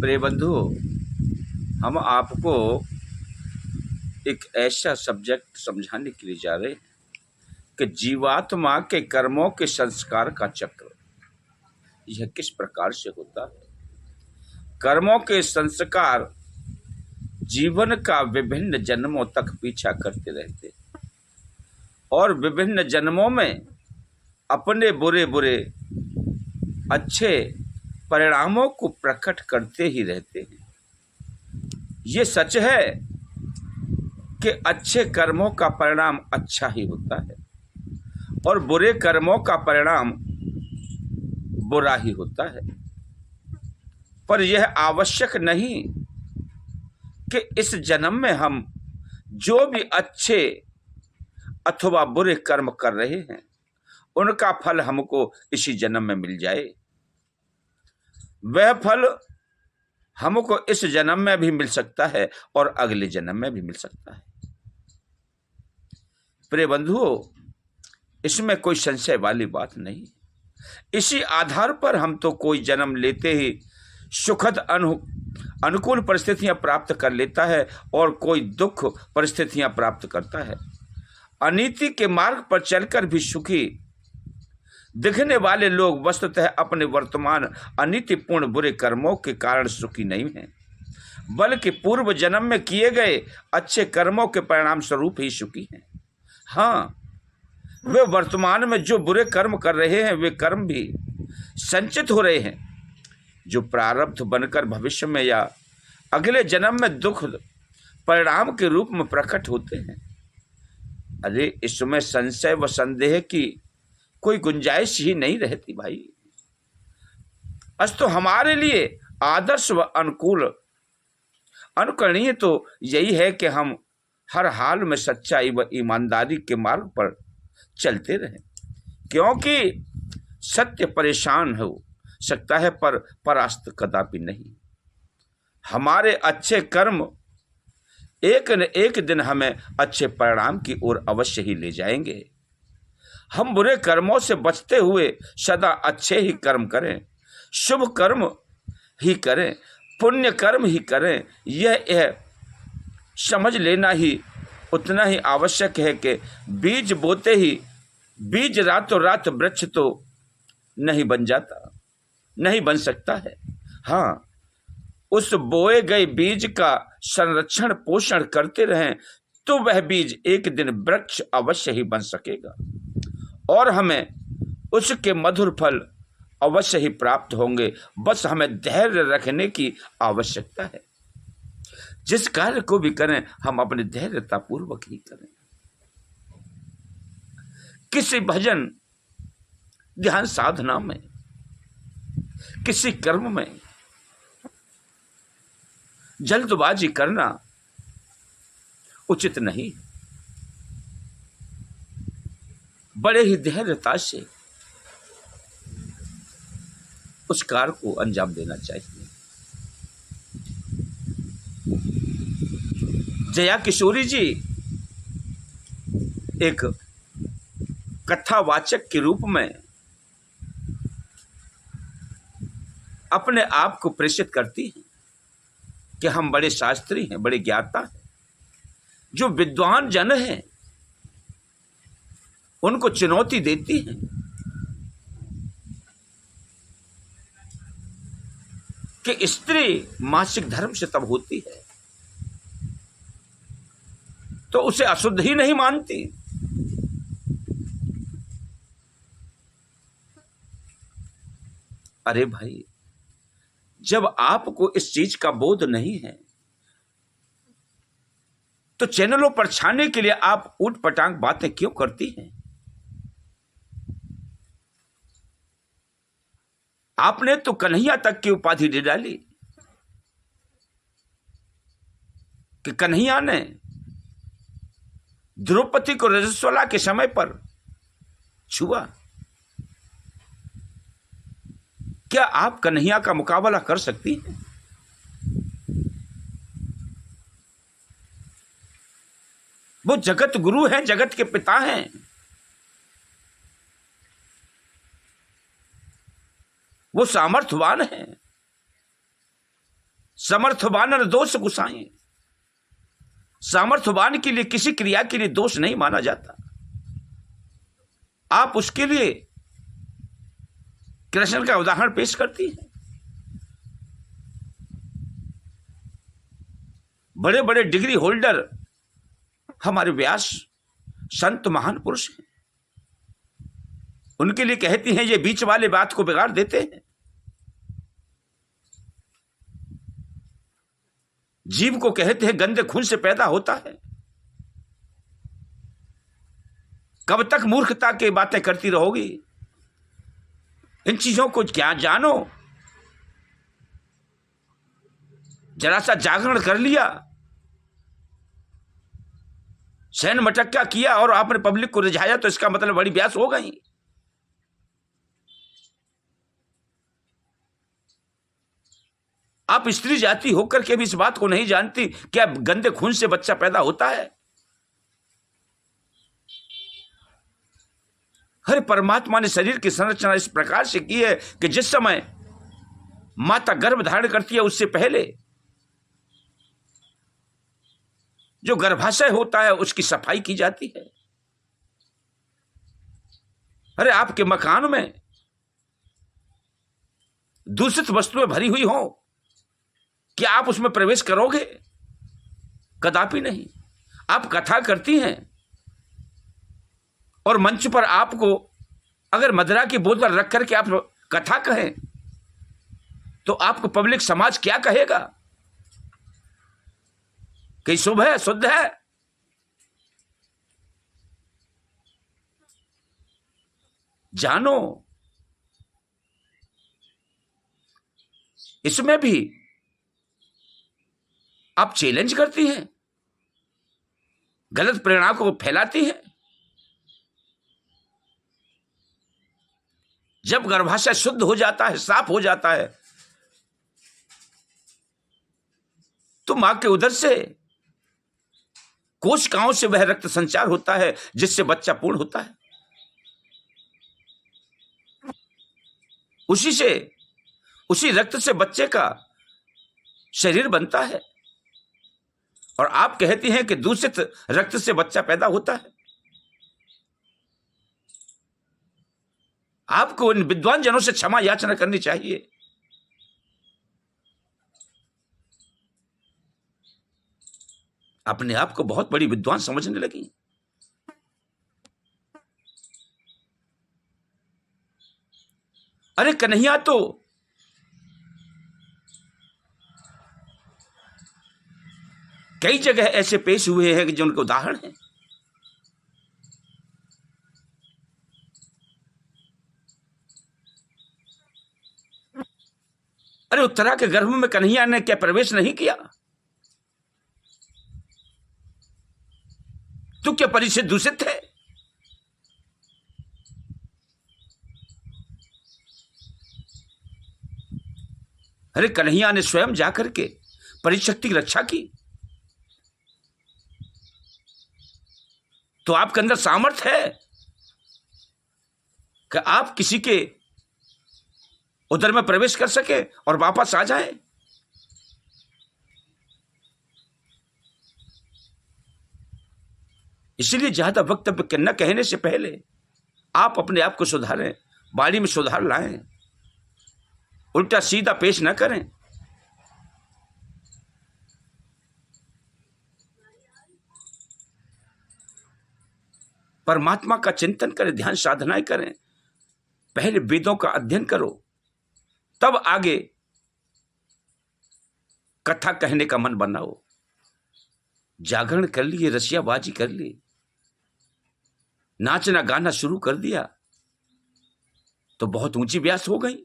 प्रिय बंधु, हम आपको एक ऐसा सब्जेक्ट समझाने के लिए जा रहे हैं कि जीवात्मा के कर्मों के संस्कार का चक्र यह किस प्रकार से होता है। कर्मों के संस्कार जीवन का विभिन्न जन्मों तक पीछा करते रहते हैं और विभिन्न जन्मों में अपने बुरे बुरे अच्छे परिणामों को प्रकट करते ही रहते हैं। ये सच है कि अच्छे कर्मों का परिणाम अच्छा ही होता है और बुरे कर्मों का परिणाम बुरा ही होता है, पर यह आवश्यक नहीं कि इस जन्म में हम जो भी अच्छे अथवा बुरे कर्म कर रहे हैं उनका फल हमको इसी जन्म में मिल जाए। वह फल हमको इस जन्म में भी मिल सकता है और अगले जन्म में भी मिल सकता है। प्रिय बंधुओं, इसमें कोई संशय वाली बात नहीं। इसी आधार पर हम तो कोई जन्म लेते ही सुखद अनुकूल परिस्थितियां प्राप्त कर लेता है और कोई दुख परिस्थितियां प्राप्त करता है। अनीति के मार्ग पर चलकर भी सुखी दिखने वाले लोग वस्तुतः अपने वर्तमान अनीतिपूर्ण बुरे कर्मों के कारण सुखी नहीं हैं, बल्कि पूर्व जन्म में किए गए अच्छे कर्मों के परिणाम स्वरूप ही सुखी हैं। हाँ, वे वर्तमान में जो बुरे कर्म कर रहे हैं वे कर्म भी संचित हो रहे हैं जो प्रारब्ध बनकर भविष्य में या अगले जन्म में दुख परिणाम के रूप में प्रकट होते हैं। अरे, इसमें संशय व संदेह की कोई गुंजाइश ही नहीं रहती भाई। अस्तु हमारे लिए आदर्श व अनुकरणीय तो यही है कि हम हर हाल में सच्चाई व ईमानदारी के मार्ग पर चलते रहें, क्योंकि सत्य परेशान हो सकता है पर परास्त कदापि नहीं। हमारे अच्छे कर्म एक न एक दिन हमें अच्छे परिणाम की ओर अवश्य ही ले जाएंगे। हम बुरे कर्मों से बचते हुए सदा अच्छे ही कर्म करें, शुभ कर्म ही करें, पुण्य कर्म ही करें। यह समझ लेना ही उतना ही आवश्यक है कि बीज बोते ही बीज रातों रात वृक्ष तो नहीं बन जाता, नहीं बन सकता है। हाँ, उस बोए गए बीज का संरक्षण पोषण करते रहें तो वह बीज एक दिन वृक्ष अवश्य ही बन सकेगा और हमें उसके मधुर फल अवश्य ही प्राप्त होंगे। बस हमें धैर्य रखने की आवश्यकता है। जिस कार्य को भी करें हम अपने धैर्यता पूर्वक ही करें। किसी भजन ध्यान साधना में, किसी कर्म में जल्दबाजी करना उचित नहीं। बड़े ही धैर्यता से उस कार्य को अंजाम देना चाहिए। जया किशोरी जी एक कथावाचक के रूप में अपने आप को प्रेषित करती हैं कि हम बड़े शास्त्री हैं, बड़े ज्ञाता हैं। जो विद्वान जन हैं उनको चुनौती देती हैं कि स्त्री मासिक धर्म से तब होती है तो उसे अशुद्ध ही नहीं मानती। अरे भाई, जब आपको इस चीज का बोध नहीं है तो चैनलों पर छाने के लिए आप ऊट पटांग बातें क्यों करती हैं? आपने तो कन्हैया तक की उपाधि दे डाली कि कन्हैया ने द्रौपदी को रजस्वला के समय पर छुआ। क्या आप कन्हैया का मुकाबला कर सकती हैं? वो जगत गुरु हैं, जगत के पिता हैं। वो सामर्थ्यवान है। समर्थवान दोष गुसाएं। सामर्थ्यवान के लिए किसी क्रिया के लिए दोष नहीं माना जाता। आप उसके लिए कृष्ण का उदाहरण पेश करती हैं। बड़े बड़े डिग्री होल्डर हमारे व्यास संत महान पुरुष हैं, उनके लिए कहती हैं ये बीच वाले बात को बिगाड़ देते हैं। जीव को कहते हैं गंदे खून से पैदा होता है। कब तक मूर्खता की बातें करती रहोगी? इन चीजों को क्या जानो। जरा सा जागरण कर लिया, सैन मटक्का किया और आपने पब्लिक को रिझाया तो इसका मतलब बड़ी ब्यास हो गई। आप स्त्री जाति होकर के भी इस बात को नहीं जानती क्या गंदे खून से बच्चा पैदा होता है? हर परमात्मा ने शरीर की संरचना इस प्रकार से की है कि जिस समय माता गर्भ धारण करती है उससे पहले जो गर्भाशय होता है उसकी सफाई की जाती है। अरे आपके मकान में दूषित वस्तुएं भरी हुई हो, क्या आप उसमें प्रवेश करोगे? कदापि नहीं। आप कथा करती हैं और मंच पर आपको अगर मदिरा की बोतल रख करके आप कथा कहें तो आपको पब्लिक समाज क्या कहेगा कि शुभ है, शुद्ध है? जानो इसमें भी आप चैलेंज करती हैं, गलत प्रेरणा को फैलाती हैं। जब गर्भाशय शुद्ध हो जाता है, साफ हो जाता है, तो मां के उदर से कोशिकाओं से वह रक्त संचार होता है जिससे बच्चा पूर्ण होता है। उसी रक्त से बच्चे का शरीर बनता है। और आप कहती हैं कि दूषित रक्त से बच्चा पैदा होता है। आपको इन विद्वान जनों से क्षमा याचना करनी चाहिए। अपने आप को बहुत बड़ी विद्वान समझने लगी। अरे कन्हैया तो कई जगह ऐसे पेश हुए हैं कि जो उनके उदाहरण हैं। अरे उत्तरा के गर्भ में कन्हैया ने क्या प्रवेश नहीं किया? तो क्या परिचित दूषित थे? अरे कन्हैया ने स्वयं जाकर के परिशक्ति की रक्षा की। तो आपके अंदर सामर्थ्य है कि आप किसी के उधर में प्रवेश कर सके और वापस आ जाए। इसलिए ज्यादा वक्तव्य न कहने से पहले आप अपने आप को सुधारें, वाणी में सुधार लाएं, उल्टा सीधा पेश न करें। परमात्मा का चिंतन करें, ध्यान साधनाएं करें। पहले वेदों का अध्ययन करो, तब आगे कथा कहने का मन बनाओ। जागरण कर लिए, रसियाबाजी कर ली, नाचना गाना शुरू कर दिया तो बहुत ऊंची व्यास हो गई।